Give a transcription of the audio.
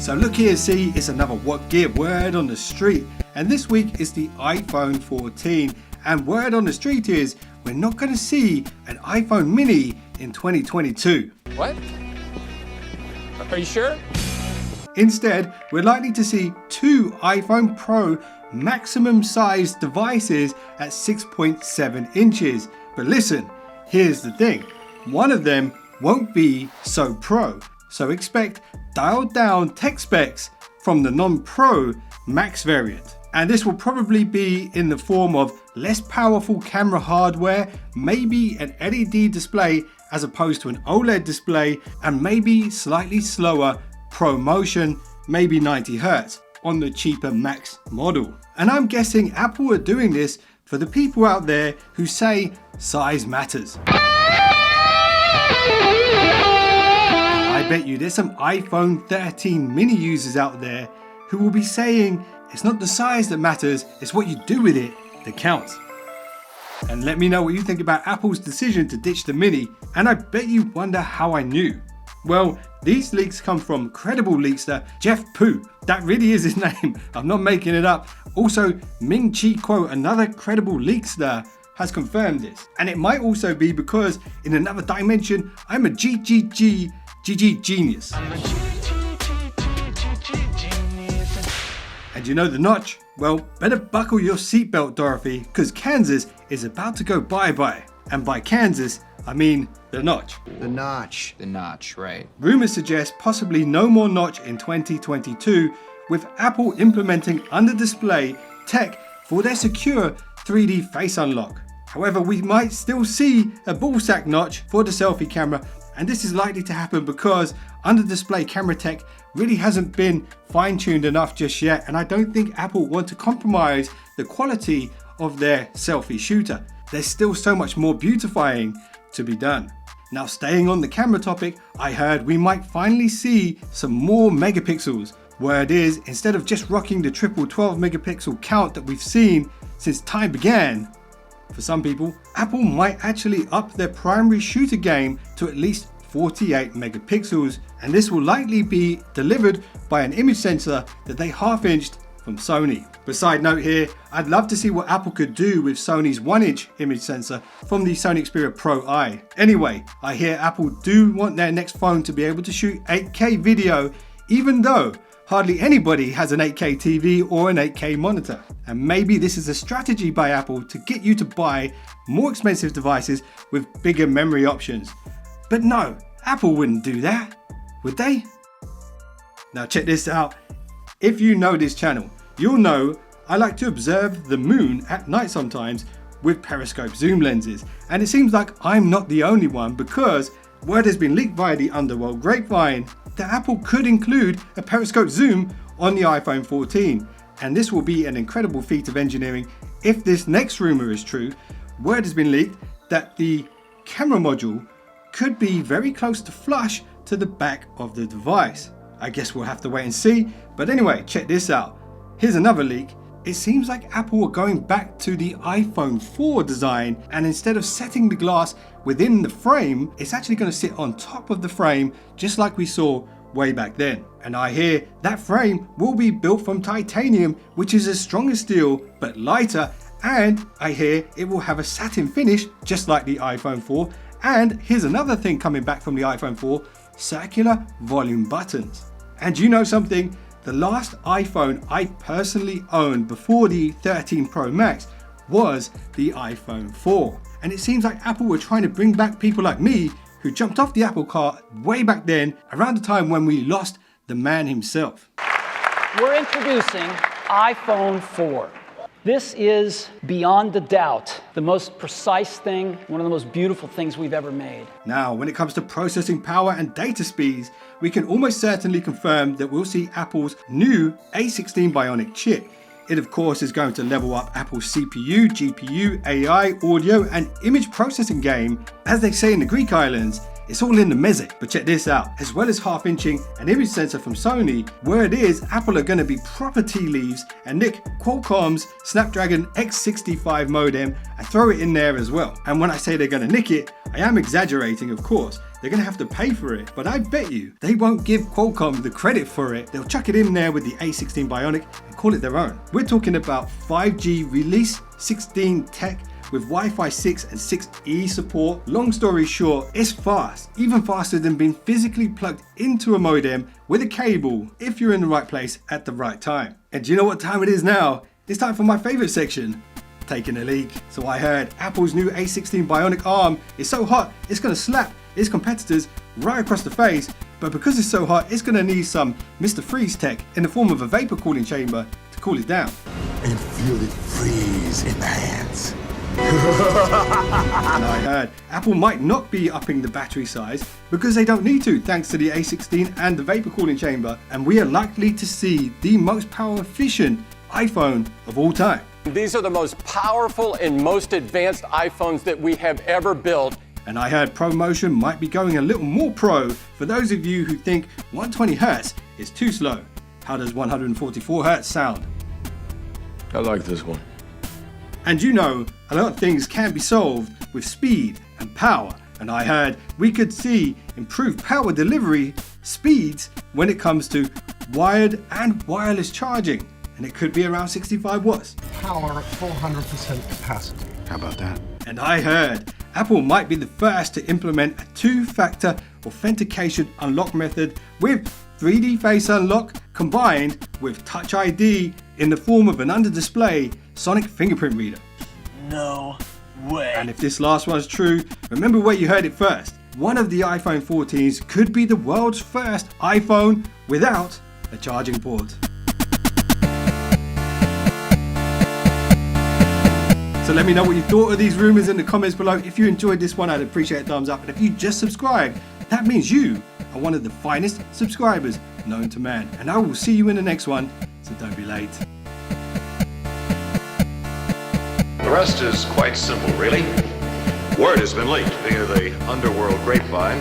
So look here, see, it's another WhatGear word on the street, and this week is the iPhone 14, and word on the street is we're not going to see an iPhone mini in 2022. What? Are you sure? Instead, we're likely to see two iPhone Pro maximum size devices at 6.7 inches. But listen, here's the thing, one of them won't be so pro, so expect dialed down tech specs from the non-Pro Max variant. And this will probably be in the form of less powerful camera hardware, maybe an LED display as opposed to an OLED display, and maybe slightly slower Pro Motion, maybe 90 Hz on the cheaper Max model. And I'm guessing Apple are doing this for the people out there who say size matters. I bet you there's some iPhone 13 mini users out there who will be saying it's not the size that matters, it's what you do with it that counts. And let me know what you think about Apple's decision to ditch the mini, and I bet you wonder how I knew. Well, these leaks come from credible leakster Jeff Poo. That really is his name, I'm not making it up. Also, Ming Chi Kuo, another credible leakster, has confirmed this. And it might also be because in another dimension, I'm a GG genius. And you know the notch? Well, better buckle your seatbelt, Dorothy, because Kansas is about to go bye-bye. And by Kansas, I mean the notch. The notch, right. Rumors suggest possibly no more notch in 2022, with Apple implementing under-display tech for their secure 3D face unlock. However, we might still see a ballsack notch for the selfie camera, and this is likely to happen because under-display camera tech really hasn't been fine-tuned enough just yet, and I don't think Apple want to compromise the quality of their selfie shooter. There's still so much more beautifying to be done. Now, staying on the camera topic, I heard we might finally see some more megapixels. Word is, instead of just rocking the triple 12 megapixel count that we've seen since time began, for some people, Apple might actually up their primary shooter game to at least 48 megapixels, and this will likely be delivered by an image sensor that they half-inched from Sony. But side note here, I'd love to see what Apple could do with Sony's 1-inch image sensor from the Sony Xperia Pro I. Anyway, I hear Apple do want their next phone to be able to shoot 8K video, even though hardly anybody has an 8K TV or an 8K monitor. And maybe this is a strategy by Apple to get you to buy more expensive devices with bigger memory options. But no, Apple wouldn't do that, would they? Now check this out. If you know this channel, you'll know I like to observe the moon at night sometimes with periscope zoom lenses. And it seems like I'm not the only one, because word has been leaked via the underworld grapevine that Apple could include a periscope zoom on the iPhone 14. And this will be an incredible feat of engineering if this next rumor is true. Word has been leaked that the camera module could be very close to flush to the back of the device. I guess we'll have to wait and see. But anyway, check this out. Here's another leak. It seems like Apple are going back to the iPhone 4 design, and instead of setting the glass within the frame, it's actually going to sit on top of the frame, just like we saw way back then. And I hear that frame will be built from titanium, which is as strong as steel but lighter, and I hear it will have a satin finish just like the iPhone 4. And here's another thing coming back from the iPhone 4, circular volume buttons. And you know something? The last iPhone I personally owned before the 13 Pro Max was the iPhone 4. And it seems like Apple were trying to bring back people like me who jumped off the Apple cart way back then, around the time when we lost the man himself. We're introducing iPhone 4. This is, beyond a doubt, the most precise thing, one of the most beautiful things we've ever made. Now, when it comes to processing power and data speeds, we can almost certainly confirm that we'll see Apple's new A16 Bionic Chip. It of course is going to level up Apple's CPU, GPU, AI, audio and image processing game. As they say in the Greek islands, it's all in the meze. But check this out, as well as half-inching an image sensor from Sony, word is Apple are going to be proper tea leaves and nick Qualcomm's Snapdragon X65 modem and throw it in there as well. And when I say they're going to nick it, I am exaggerating, of course. They're gonna have to pay for it, but I bet you they won't give Qualcomm the credit for it. They'll chuck it in there with the A16 Bionic and call it their own. We're talking about 5G release 16 tech with Wi-Fi 6 and 6E support. Long story short, it's fast, even faster than being physically plugged into a modem with a cable if you're in the right place at the right time. And do you know what time it is now? It's time for my favorite section, taking a leak. So I heard Apple's new A16 Bionic arm is so hot, it's gonna slap its competitors right across the face, but because it's so hot, it's gonna need some Mr. Freeze tech in the form of a vapor cooling chamber to cool it down. And feel it freeze in the hands. And I heard Apple might not be upping the battery size because they don't need to, thanks to the A16 and the vapor cooling chamber, and we are likely to see the most power efficient iPhone of all time. These are the most powerful and most advanced iPhones that we have ever built. And I heard ProMotion might be going a little more pro for those of you who think 120 Hz is too slow. How does 144 Hz sound? I like this one. And you know, a lot of things can be solved with speed and power. And I heard we could see improved power delivery speeds when it comes to wired and wireless charging. And it could be around 65 watts. Power at 400% capacity. How about that? And I heard Apple might be the first to implement a two-factor authentication unlock method with 3D Face Unlock combined with Touch ID in the form of an under-display sonic fingerprint reader. No way. And if this last one's true, remember where you heard it first. One of the iPhone 14s could be the world's first iPhone without a charging port. So let me know what you thought of these rumors in the comments below. If you enjoyed this one, I'd appreciate a thumbs up. And if you just subscribed, that means you are one of the finest subscribers known to man. And I will see you in the next one, so don't be late. The rest is quite simple, really. Word has been leaked via the underworld grapevine